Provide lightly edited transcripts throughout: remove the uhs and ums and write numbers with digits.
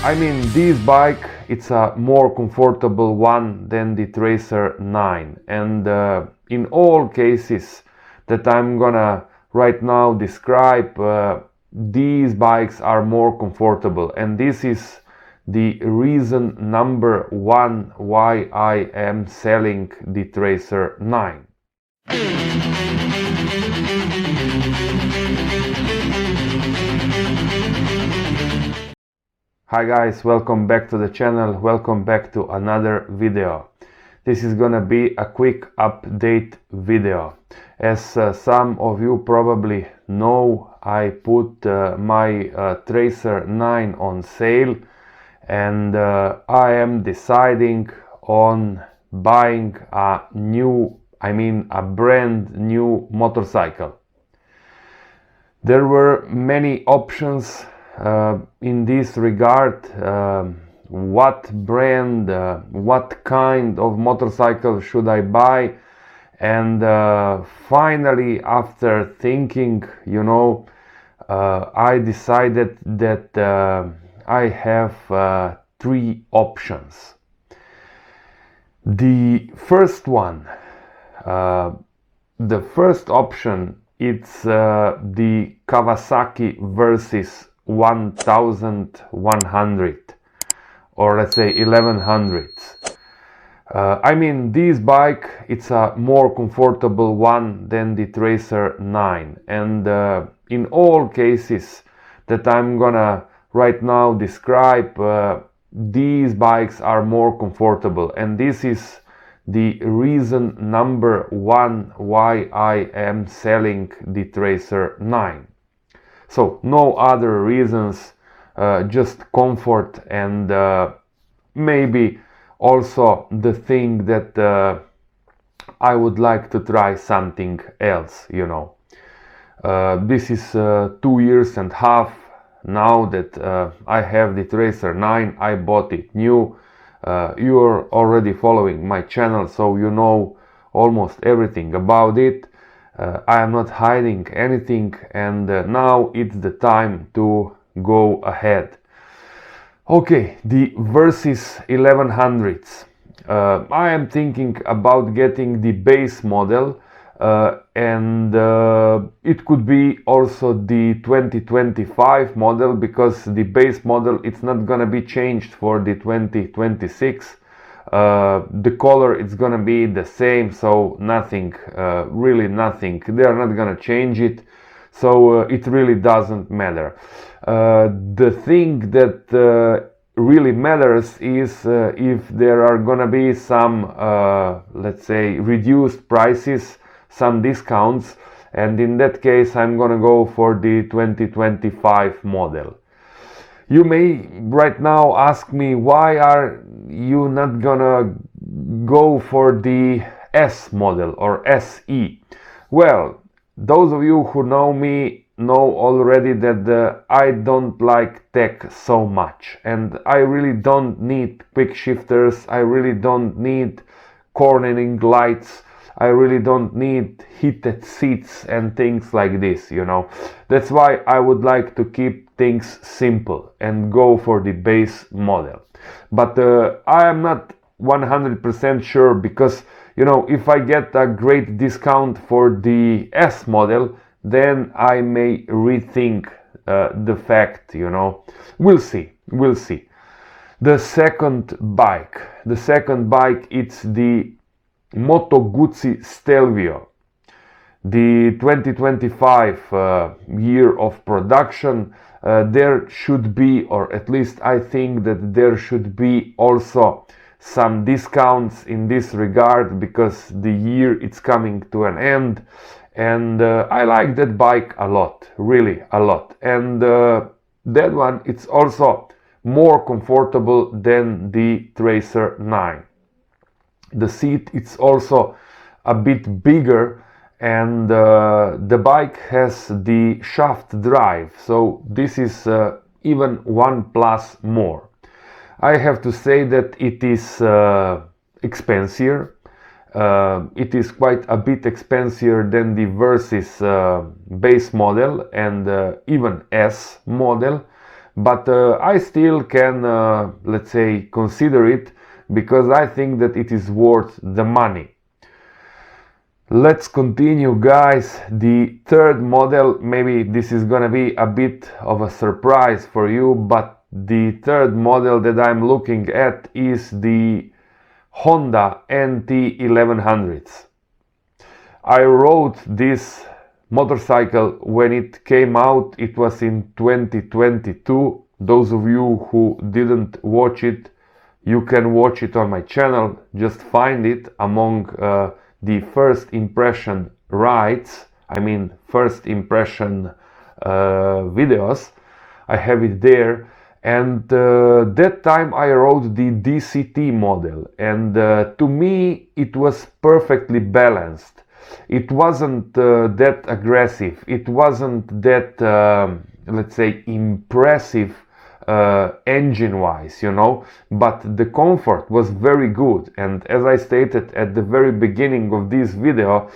I mean, this bike, it's a more comfortable one than the Tracer 9, and in all cases that I'm gonna right now describe, these bikes are more comfortable, and this is the reason number one why I am selling the Tracer 9. Hi guys, welcome back to the channel, welcome back to another video. This is gonna be a quick update video. As some of you probably know, I put my Tracer 9 on sale, and I am deciding on buying a brand new motorcycle. There were many options in this regard. What brand, what kind of motorcycle should I buy? And finally, after thinking, I decided that I have three options. The first option, it's the Kawasaki Versys 1100, or let's say 1100. This bike, it's a more comfortable one than the Tracer 9, and in all cases that I'm gonna right now describe, these bikes are more comfortable, and this is the reason number one why I am selling the Tracer 9. So no other reasons, just comfort, and maybe also the thing that I would like to try something else, This is 2.5 years now that I have the Tracer 9. I bought it new. You are already following my channel, so you know almost everything about it. I am not hiding anything, and now it's the time to go ahead. Okay, the Versys 1100s. I am thinking about getting the base model, and it could be also the 2025 model, because the base model, it's not gonna be changed for the 2026. The color, it's gonna be the same, so nothing, really nothing. They are not gonna change it, so it really doesn't matter. The thing that really matters is if there are gonna be some, let's say, reduced prices, some discounts, and in that case I'm gonna go for the 2025 model. You may right now ask me, why are you not gonna go for the S model or SE? Well, those of you who know me know already that I don't like tech so much, and I really don't need quick shifters, I really don't need cornering lights, I really don't need heated seats and things like this, That's why I would like to keep things simple and go for the base model. But I am not 100% sure, because, if I get a great discount for the S model, then I may rethink the fact, We'll see. The second bike, it's the Moto Guzzi Stelvio. The 2025 year of production, there should be, or at least I think that there should be also some discounts in this regard, because the year it's coming to an end, and I like that bike a lot, really a lot, and that one, it's also more comfortable than the Tracer 9. The seat, it's also a bit bigger, and the bike has the shaft drive, so this is even one plus more. I have to say that it is expensive. It is quite a bit expensive than the Versys base model and even S model, but I still can, let's say, consider it, because I think that it is worth the money. Let's continue, guys. The third model, maybe this is gonna be a bit of a surprise for you, but the third model that I'm looking at is the Honda NT 1100s. I rode this motorcycle when it came out. It was in 2022. Those of you who didn't watch it, you can watch it on my channel. Just find it among the first impression rides, I mean first impression videos. I have it there, and that time I rode the DCT model, and to me it was perfectly balanced. It wasn't that aggressive, it wasn't that let's say impressive engine wise, you know, but the comfort was very good. And as I stated at the very beginning of this video,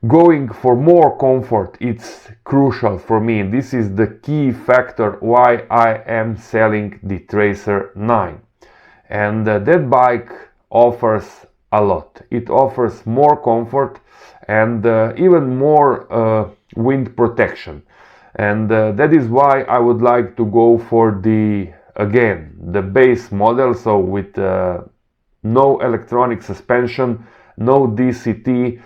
going for more comfort, it's crucial for me. This is the key factor why I am selling the Tracer 9. And that bike offers a lot. It offers more comfort and even more wind protection. And that is why I would like to go for the base model, so with no electronic suspension, no DCT,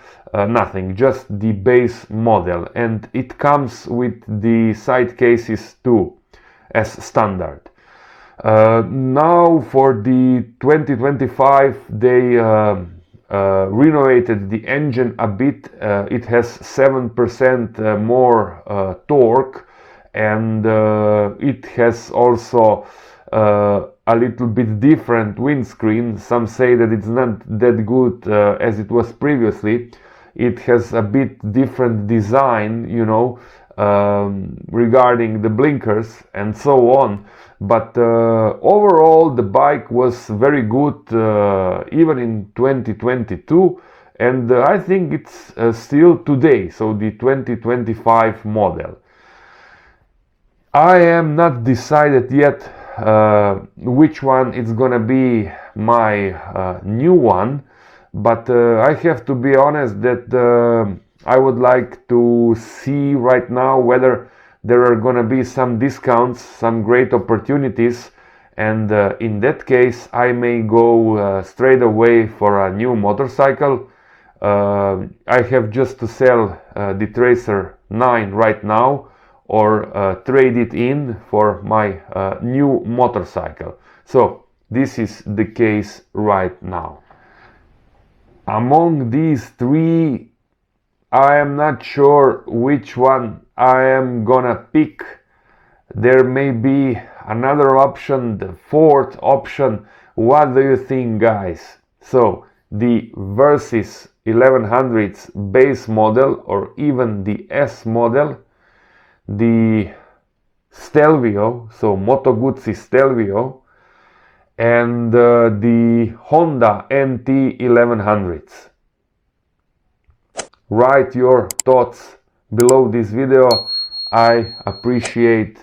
nothing, just the base model. And it comes with the side cases too, as standard. Now for the 2025, they renovated the engine a bit. It has 7% more torque, and it has also a little bit different windscreen. Some say that it's not that good as it was previously. It has a bit different design, you know, regarding the blinkers and so on. But overall the bike was very good even in 2022, and I think it's still today, so the 2025 model. I am not decided yet which one is gonna be my new one, but I have to be honest that I would like to see right now whether there are gonna be some discounts, some great opportunities, and in that case I may go straight away for a new motorcycle. I have just to sell the Tracer 9 right now, or trade it in for my new motorcycle. So this is the case right now. Among these three, I am not sure which one I am gonna pick. There may be another option, the fourth option. What do you think, guys? So the Versys 1100s base model, or even the S model, the Stelvio, so Moto Guzzi Stelvio, and the Honda NT 1100s. Write your thoughts below this video. I appreciate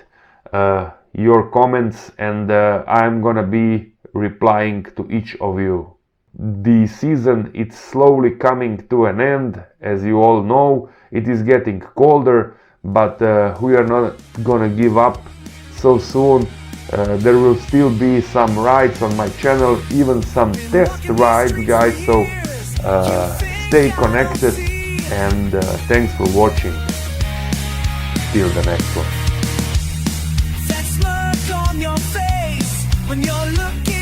your comments, and I'm gonna be replying to each of you. The season, it's slowly coming to an end. As you all know, it is getting colder, but we are not gonna give up so soon. There will still be some rides on my channel, even some test rides, guys, so stay connected, and thanks for watching. Till the next one. That smirk on your face when you're looking